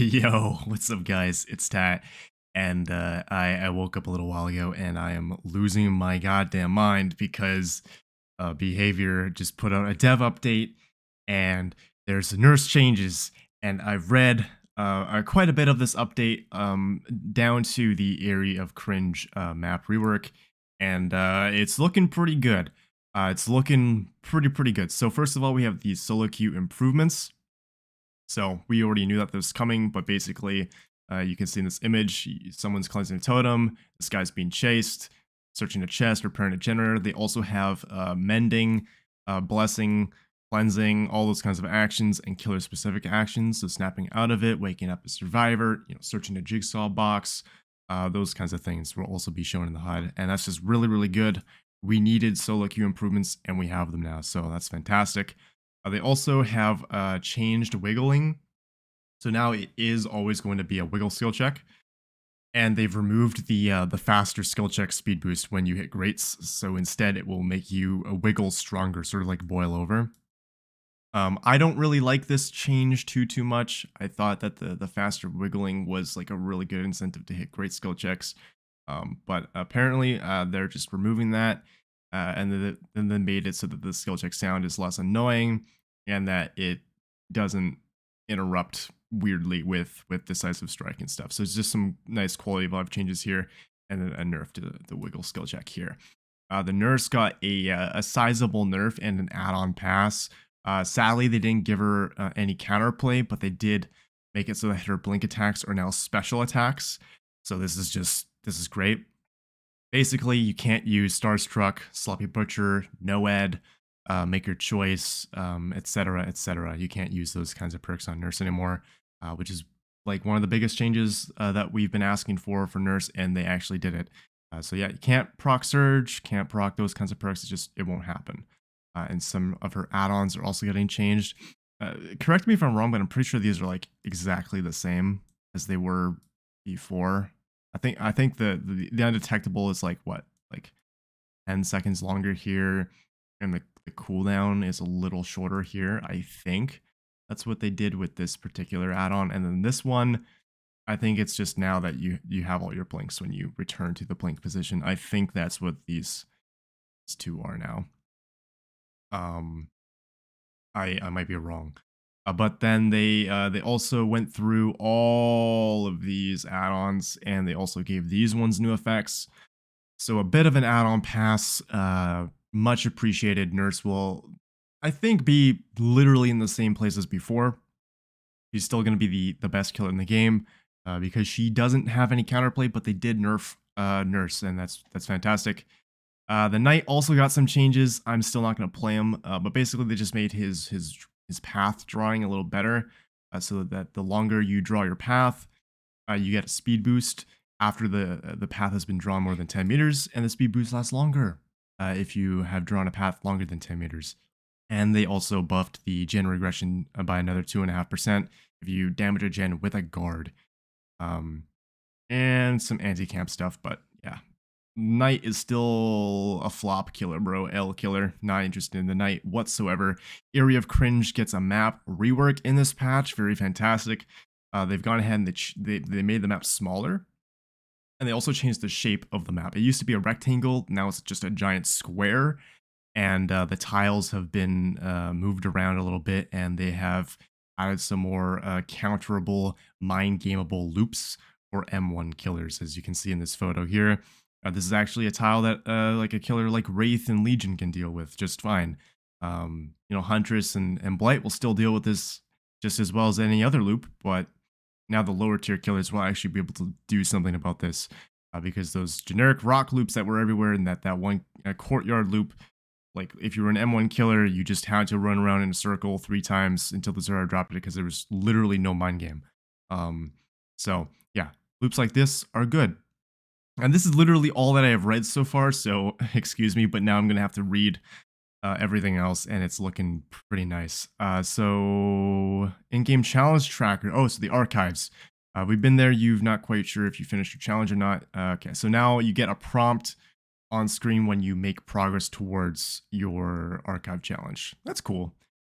Yo, what's up, guys? It's Tat, and I woke up a little while ago, and I am losing my goddamn mind because Behavior just put out a dev update, and there's nurse changes, and I've read quite a bit of this update, down to the Eyrie of Cringe map rework, and it's looking pretty good. It's looking pretty good. So first of all, we have the solo queue improvements. So we already knew that this was coming, but basically, you can see in this image, someone's cleansing a totem, this guy's being chased, searching a chest, repairing a generator. They also have mending, blessing, cleansing, all those kinds of actions, and killer-specific actions. So snapping out of it, waking up a survivor, searching a jigsaw box, those kinds of things will also be shown in the HUD, and that's just really good. We needed solo queue improvements, and we have them now, so that's fantastic. They also have changed wiggling. So now it is always going to be a wiggle skill check. And they've removed the faster skill check speed boost when you hit greats. So instead it will make you wiggle stronger, sort of like boil over. I don't really like this change too much. I thought that the faster wiggling was like a really good incentive to hit great skill checks. But apparently they're just removing that. And then made it so that the skill check sound is less annoying and that it doesn't interrupt weirdly with decisive strike and stuff. So it's just some nice quality of life changes here, and then a nerf to the wiggle skill check here. The nurse got a sizable nerf and an add-on pass. Sadly, they didn't give her any counterplay, but they did make it so that her blink attacks are now special attacks. So this is great. Basically, you can't use Starstruck, Sloppy Butcher, No-Ed, Make Your Choice, etc., etc. You can't use those kinds of perks on Nurse anymore, which is like one of the biggest changes that we've been asking for Nurse, and they actually did it. So yeah, you can't proc Surge, can't proc those kinds of perks. It won't happen. And some of her add-ons are also getting changed. Correct me if I'm wrong, but I'm pretty sure these are like exactly the same as they were before. I think the undetectable is like what, like 10 seconds longer here, and the cooldown is a little shorter here. I think that's what they did with this particular add-on, and then this one, I think it's just now that you have all your blinks when you return to the blink position. I think that's what these two are now. I might be wrong. But then they also went through all of these add-ons, and they also gave these ones new effects. So a bit of an add-on pass, much appreciated. Nurse will, I think, be literally in the same place as before. She's still going to be the best killer in the game because she doesn't have any counterplay, but they did nerf Nurse, and that's fantastic. The Knight also got some changes. I'm still not going to play him, but basically they just made his path drawing a little better, so that the longer you draw your path, you get a speed boost after the path has been drawn more than 10 meters, and the speed boost lasts longer if you have drawn a path longer than 10 meters. And they also buffed the gen regression by another 2.5% if you damage a gen with a guard. And some anti-camp stuff, but yeah. Knight is still a flop killer, bro. L killer. Not interested in the Knight whatsoever. Eyrie of Cringe gets a map rework in this patch. Very fantastic. They've gone ahead and they made the map smaller. And they also changed the shape of the map. It used to be a rectangle. Now it's just a giant square. And the tiles have been moved around a little bit. And they have added some more counterable, mind-gameable loops for M1 killers, as you can see in this photo here. This is actually a tile that like a killer like Wraith and Legion can deal with just fine. Huntress and Blight will still deal with this just as well as any other loop, but now the lower tier killers will actually be able to do something about this because those generic rock loops that were everywhere and that one courtyard loop, like if you were an M1 killer, you just had to run around in a circle 3 times until the Zera dropped it because there was literally no mind game. So yeah, loops like this are good. And this is literally all that I have read so far, so excuse me, but now I'm going to have to read everything else, and it's looking pretty nice. So, in-game challenge tracker. Oh, so the archives. We've been there. You've not quite sure if you finished your challenge or not. Okay, so now you get a prompt on screen when you make progress towards your archive challenge. That's cool.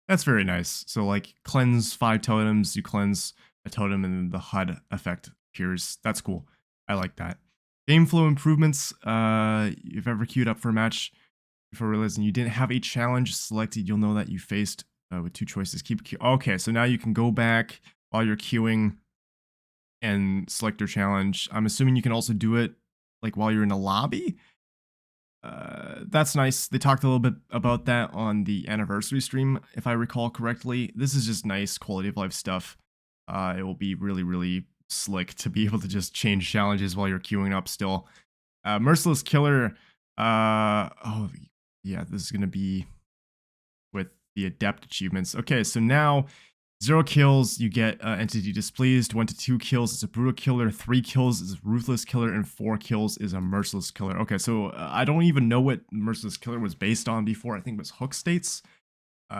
That's very nice. So, like, cleanse 5 totems. You cleanse a totem and then the HUD effect appears. That's cool. I like that. Game flow improvements. If you've ever queued up for a match before realizing you didn't have a challenge selected, you'll know that you faced with 2 choices. Keep queue. Okay, so now you can go back while you're queuing and select your challenge. I'm assuming you can also do it like while you're in a lobby. That's nice. They talked a little bit about that on the anniversary stream, if I recall correctly. This is just nice quality of life stuff. It will be really, really slick to be able to just change challenges while you're queuing up still. Merciless Killer. Oh, yeah, this is going to be with the Adept achievements. Okay, so now 0 kills, you get Entity Displeased. 1 to 2 kills is a Brutal Killer. 3 kills is a Ruthless Killer. And 4 kills is a Merciless Killer. Okay, so I don't even know what Merciless Killer was based on before. I think it was hook states.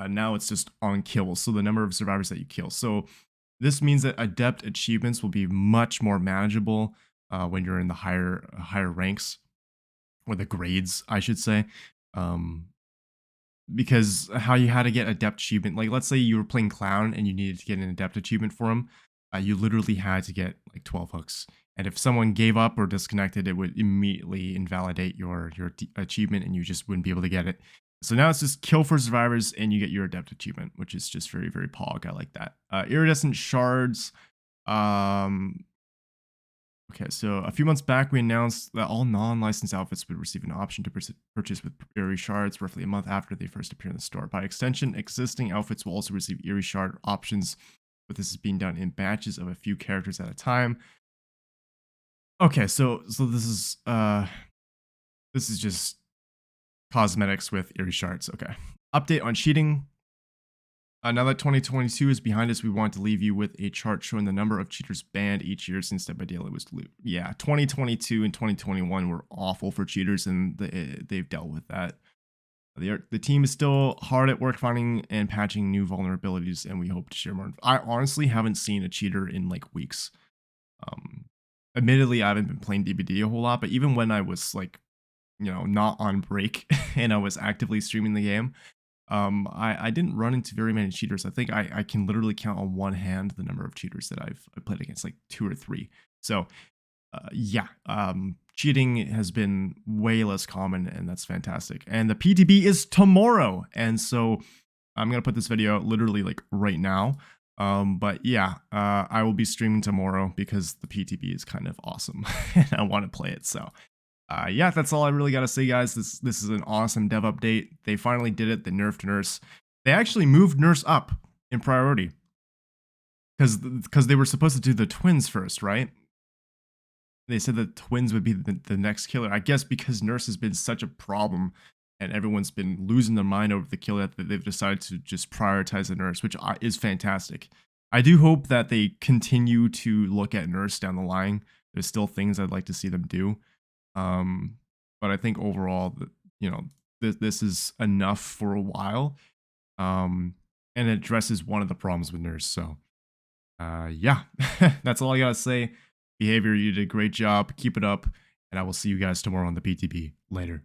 Now it's just on kills, so the number of survivors that you kill. So this means that Adept achievements will be much more manageable when you're in the higher ranks, or the grades, I should say. Because how you had to get Adept achievement, like let's say you were playing Clown and you needed to get an Adept achievement for him, you literally had to get like 12 hooks. And if someone gave up or disconnected, it would immediately invalidate your achievement and you just wouldn't be able to get it. So now it's just kill for survivors and you get your Adept achievement, which is just very, very pog. I like that. Iridescent shards. Okay, so a few months back, we announced that all non-licensed outfits would receive an option to purchase with Eyrie shards roughly a month after they first appear in the store. By extension, existing outfits will also receive Eyrie shard options, but this is being done in batches of a few characters at a time. Okay, so this is just cosmetics with Eyrie shards. Okay. Update on cheating. Now that 2022 is behind us, we want to leave you with a chart showing the number of cheaters banned each year since Dead by Daylight was deleted. Yeah, 2022 and 2021 were awful for cheaters, and they've dealt with that. The team is still hard at work finding and patching new vulnerabilities, and we hope to share more. I honestly haven't seen a cheater in like weeks. Admittedly, I haven't been playing DBD a whole lot, but even when I was like, not on break and I was actively streaming the game, I didn't run into very many cheaters. I think I can literally count on one hand the number of cheaters that I've played against, like 2 or 3. So yeah, cheating has been way less common, and that's fantastic. And the PTB is tomorrow, and so I'm gonna put this video out literally like right now. But yeah, I will be streaming tomorrow because the PTB is kind of awesome and I want to play it. So yeah, that's all I really got to say, guys. This is an awesome dev update. They finally did it. They nerfed nurse. They actually moved nurse up in priority because they were supposed to do the twins first, right? They said that twins would be the next killer. I guess because nurse has been such a problem and everyone's been losing their mind over the killer that they've decided to just prioritize the nurse, which is fantastic. I do hope that they continue to look at nurse down the line. There's still things I'd like to see them do. But I think overall, this is enough for a while, and it addresses one of the problems with nurse. So, yeah, that's all I gotta say. BHVR, you did a great job. Keep it up, and I will see you guys tomorrow on the PTB. Later.